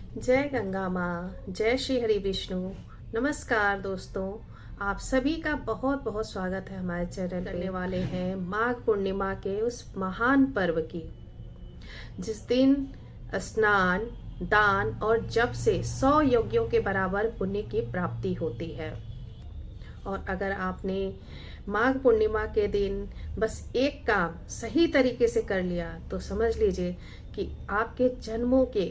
जय गंगा माँ, जय श्री हरि विष्णु। नमस्कार दोस्तों, आप सभी का बहुत बहुत स्वागत है हमारे चैनल पे। करने वाले हैं माघ पूर्णिमा के उस महान पर्व की, जिस दिन स्नान, दान और जप से 100 यज्ञों के बराबर पुण्य की प्राप्ति होती है। और अगर आपने माघ पूर्णिमा के दिन बस एक काम सही तरीके से कर लिया तो समझ लीजिए कि आपके जन्मों के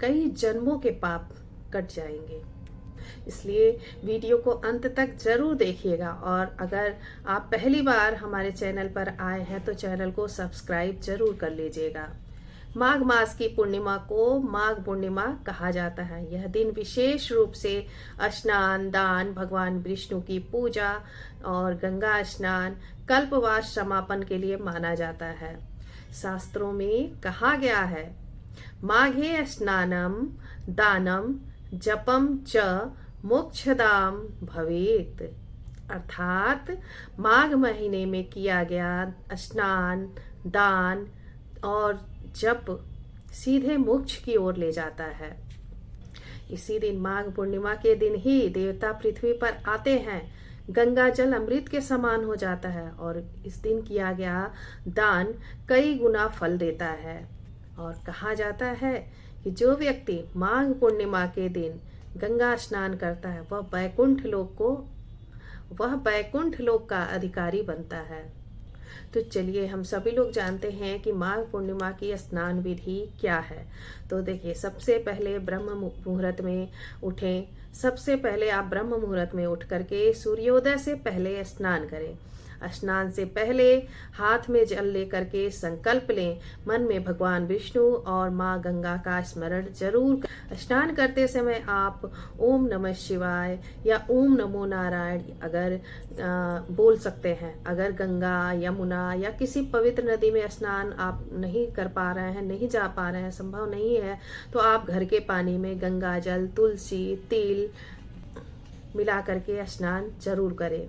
कई जन्मों के पाप कट जाएंगे। इसलिए वीडियो को अंत तक जरूर देखिएगा, और अगर आप पहली बार हमारे चैनल पर आए हैं तो चैनल को सब्सक्राइब जरूर कर लीजिएगा। माघ मास की पूर्णिमा को माघ पूर्णिमा कहा जाता है। यह दिन विशेष रूप से स्नान, दान, भगवान विष्णु की पूजा और गंगा स्नान, कल्पवास समापन के लिए माना जाता है। शास्त्रों में कहा गया है, माघे स्नानम दानम जपम च मोक्षदाम भवेत, अर्थात माघ महीने में किया गया स्नान, दान और जप सीधे मोक्ष की ओर ले जाता है। इसी दिन माघ पूर्णिमा के दिन ही देवता पृथ्वी पर आते हैं। गंगा जल अमृत के समान हो जाता है और इस दिन किया गया दान कई गुना फल देता है। और कहा जाता है कि जो व्यक्ति माघ पूर्णिमा के दिन गंगा स्नान करता है वह बैकुंठ लोक का अधिकारी बनता है। तो चलिए, हम सभी लोग जानते हैं कि माघ पूर्णिमा की स्नान विधि क्या है। तो देखिए, सबसे पहले ब्रह्म मुहूर्त में उठें। सबसे पहले आप ब्रह्म मुहूर्त में उठ करके सूर्योदय से पहले स्नान करें। स्नान से पहले हाथ में जल लेकर के संकल्प लें, मन में भगवान विष्णु और माँ गंगा का स्मरण जरूर। स्नान करते समय आप ओम नमः शिवाय या ओम नमो नारायण अगर बोल सकते हैं। अगर गंगा, यमुना या किसी पवित्र नदी में स्नान आप नहीं कर पा रहे हैं, नहीं जा पा रहे हैं, संभव नहीं है, तो आप घर के पानी में गंगा जल, तुलसी, तिल मिला करके स्नान जरूर करें।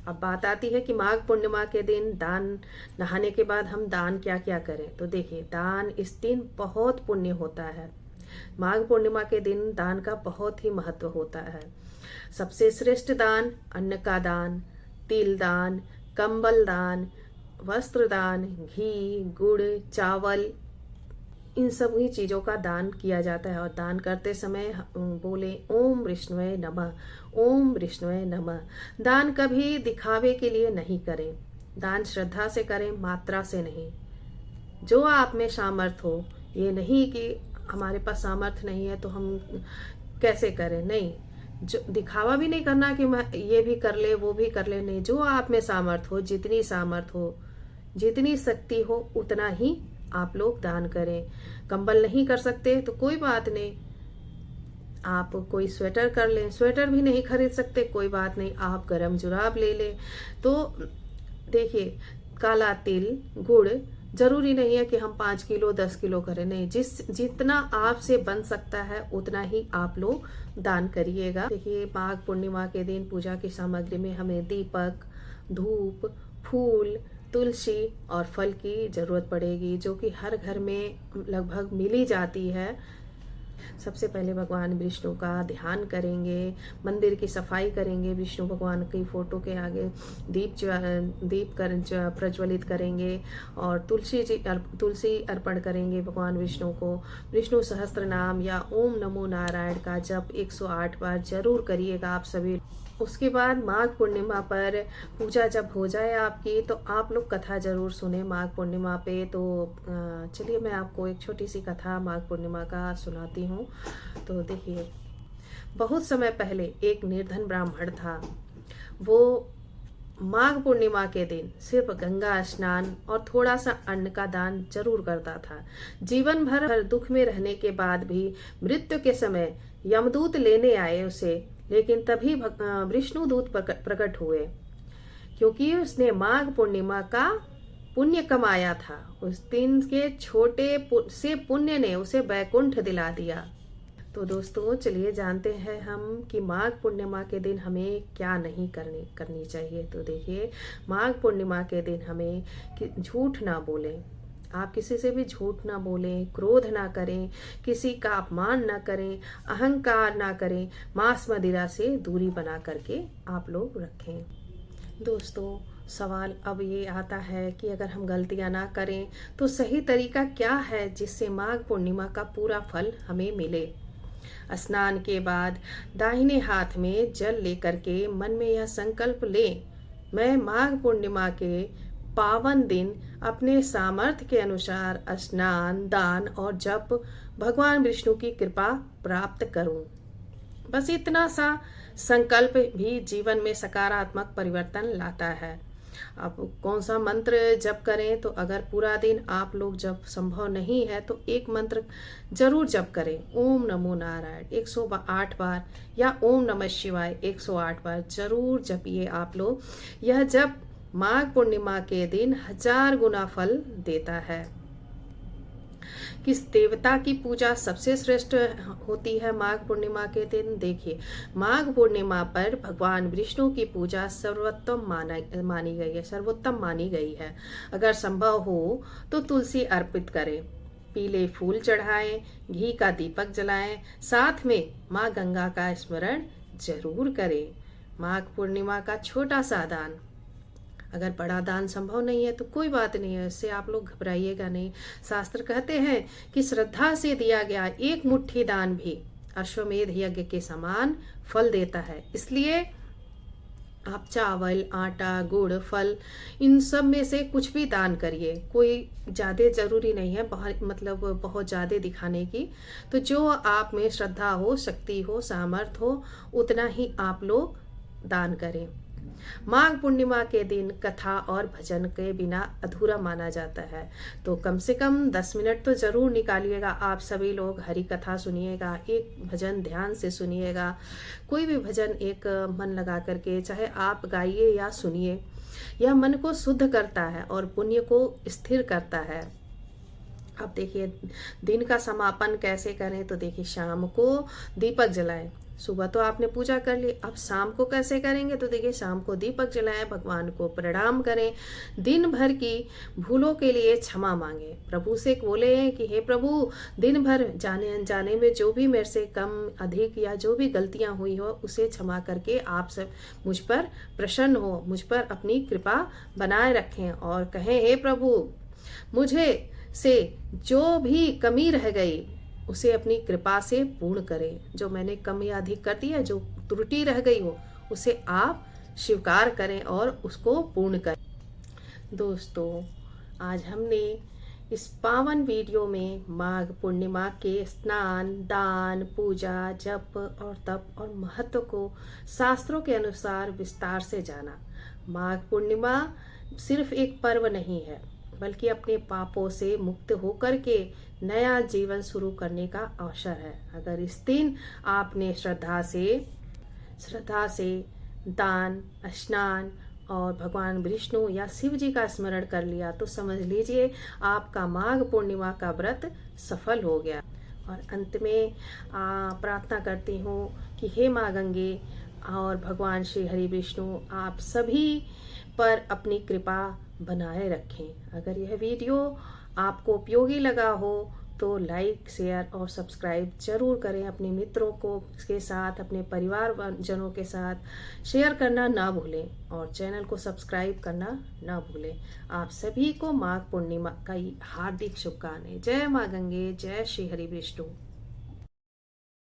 अब बात आती है कि माघ पूर्णिमा के दिन दान, नहाने के बाद हम दान क्या क्या करें। तो देखिए, दान इस दिन बहुत पुण्य होता है। माघ पूर्णिमा के दिन दान का बहुत ही महत्व होता है। सबसे श्रेष्ठ दान अन्न का दान, तिल दान, कंबल दान, वस्त्र दान, घी, गुड़, चावल, इन सभी चीज़ों का दान किया जाता है। और दान करते समय बोले ओम विष्णुवे नमः, ओम विष्णुवे नमः। दान कभी दिखावे के लिए नहीं करें। दान श्रद्धा से करें, मात्रा से नहीं। जो आप में सामर्थ हो, ये नहीं कि हमारे पास सामर्थ्य नहीं है तो हम कैसे करें, नहीं। जो दिखावा भी नहीं करना कि मैं ये भी कर ले वो भी कर ले, नहीं। जो आप में सामर्थ हो, जितनी सामर्थ हो, जितनी शक्ति हो, उतना ही आप लोग दान करें। कंबल नहीं कर सकते तो कोई बात नहीं, आप कोई स्वेटर कर लें। स्वेटर भी नहीं खरीद सकते, कोई बात नहीं, आप गरम जुराब ले लें। तो देखिए, काला तिल, गुड़, जरूरी नहीं है कि हम 5 किलो 10 किलो करें, नहीं। जितना आपसे बन सकता है उतना ही आप लोग दान करिएगा। देखिए, माघ पूर्णिमा के दिन पूजा की सामग्री में हमें दीपक, धूप, फूल, तुलसी और फल की जरूरत पड़ेगी, जो कि हर घर में लगभग मिल ही जाती है। सबसे पहले भगवान विष्णु का ध्यान करेंगे, मंदिर की सफाई करेंगे, विष्णु भगवान की फोटो के आगे दीप प्रज्वलित करेंगे और तुलसी अर्पण करेंगे भगवान विष्णु को। विष्णु सहस्त्र नाम या ओम नमो नारायण का जप 108 बार जरूर करिएगा आप सभी। उसके बाद माघ पूर्णिमा पर पूजा जब हो जाए आपकी, तो आप लोग कथा जरूर सुने माघ पूर्णिमा पे। तो चलिए, मैं आपको एक छोटी सी कथा माघ पूर्णिमा का सुनाती हूँ। तो देखिए, बहुत समय पहले एक निर्धन ब्राह्मण था। वो माघ पूर्णिमा के दिन सिर्फ गंगा स्नान और थोड़ा सा अन्न का दान जरूर करता था। जीवन भर दुख में रहने के बाद भी मृत्यु के समय यमदूत लेने आए उसे, लेकिन तभी विष्णु दूत प्रकट हुए, क्योंकि उसने माघ पूर्णिमा का पुण्य कमाया था। उस दिन के छोटे से पुण्य ने उसे बैकुंठ दिला दिया। तो दोस्तों, चलिए जानते हैं हम कि माघ पूर्णिमा के दिन हमें क्या नहीं करनी चाहिए। तो देखिए, माघ पूर्णिमा के दिन हमें कि झूठ ना बोलें, आप किसी से भी झूठ ना बोलें, क्रोध ना करें, किसी का अपमान ना करें, अहंकार ना करें, मांस मदिरा से दूरी बना करके आप लोग रखें। दोस्तों, सवाल अब ये आता है कि अगर हम गलतियां ना करें तो सही तरीका क्या है जिससे माघ पूर्णिमा का पूरा फल हमें मिले। स्नान के बाद दाहिने हाथ में जल लेकर के मन में यह संकल्प लें, मैं माघ पूर्णिमा के पावन दिन अपने सामर्थ्य के अनुसार स्नान, दान और जप भगवान विष्णु की कृपा प्राप्त करूं। बस इतना सा संकल्प भी जीवन में सकारात्मक परिवर्तन लाता है। अब कौन सा मंत्र जप करें, तो अगर पूरा दिन आप लोग जब संभव नहीं है तो एक मंत्र जरूर जप करें। ओम नमो नारायण 108 बार या ओम नमः शिवाय 108 बार जरूर जपिए आप लोग। यह जप माघ पूर्णिमा के दिन 1000 गुना फल देता है। किस देवता की पूजा सबसे श्रेष्ठ होती है माघ पूर्णिमा के दिन? देखिए, माघ पूर्णिमा पर भगवान विष्णु की पूजा सर्वोत्तम मानी गई है। अगर संभव हो तो तुलसी अर्पित करें, पीले फूल चढ़ाएं, घी का दीपक जलाएं, साथ में माँ गंगा का स्मरण जरूर करें। माघ पूर्णिमा का छोटा सा दान, अगर बड़ा दान संभव नहीं है तो कोई बात नहीं है, इससे आप लोग घबराइएगा नहीं। शास्त्र कहते हैं कि श्रद्धा से दिया गया एक मुट्ठी दान भी अश्वमेध यज्ञ के समान फल देता है। इसलिए आप चावल, आटा, गुड़, फल इन सब में से कुछ भी दान करिए। कोई ज़्यादा जरूरी नहीं है, बहुत ज़्यादा दिखाने की। तो जो आप में श्रद्धा हो, शक्ति हो, सामर्थ हो, उतना ही आप लोग दान करें। माघ पूर्णिमा के दिन कथा और भजन के बिना अधूरा माना जाता है, तो कम से कम 10 मिनट तो जरूर निकालिएगा। आप सभी लोग हरि कथा सुनिएगा, एक भजन ध्यान से सुनिएगा। कोई भी भजन एक मन लगा करके, चाहे आप गाइए या सुनिए, यह मन को शुद्ध करता है और पुण्य को स्थिर करता है। अब देखिए, दिन का समापन कैसे करें, तो देखिए शाम को दीपक जलाएं। सुबह तो आपने पूजा कर ली, अब शाम को कैसे करेंगे, तो देखिए शाम को दीपक जलाएं, भगवान को प्रणाम करें, दिन भर की भूलों के लिए क्षमा मांगे, प्रभु से बोले कि हे प्रभु, दिन भर जाने अनजाने में जो भी मेरे से कम अधिक या जो भी गलतियां हुई हो उसे क्षमा करके आप सब मुझ पर प्रसन्न हो, मुझ पर अपनी कृपा बनाए रखें और कहें हे प्रभु, मुझे से जो भी कमी रह गई उसे अपनी कृपा से पूर्ण करें। जो मैंने कम या अधिक कर दिया, जो त्रुटि रह गई हो उसे आप स्वीकार करें और उसको पूर्ण करें। दोस्तों, आज हमने इस पावन वीडियो में माघ पूर्णिमा के स्नान, दान, पूजा, जप और तप और महत्व को शास्त्रों के अनुसार विस्तार से जाना। माघ पूर्णिमा सिर्फ एक पर्व नहीं है, बल्कि अपने पापों से मुक्त होकर के नया जीवन शुरू करने का अवसर है। अगर इस दिन आपने श्रद्धा से दान, स्नान और भगवान विष्णु या शिव जी का स्मरण कर लिया तो समझ लीजिए आपका माघ पूर्णिमा का व्रत सफल हो गया। और अंत में प्रार्थना करती हूँ कि हे माँ गंगे और भगवान श्री हरि विष्णु आप सभी पर अपनी कृपा बनाए रखें। अगर यह वीडियो आपको उपयोगी लगा हो तो लाइक, शेयर और सब्सक्राइब जरूर करें। अपने मित्रों को के साथ, अपने परिवार जनों के साथ शेयर करना ना भूलें और चैनल को सब्सक्राइब करना ना भूलें। आप सभी को माघ पूर्णिमा का हार्दिक शुभकामनाएं। जय माँ गंगे, जय श्री हरि विष्णु।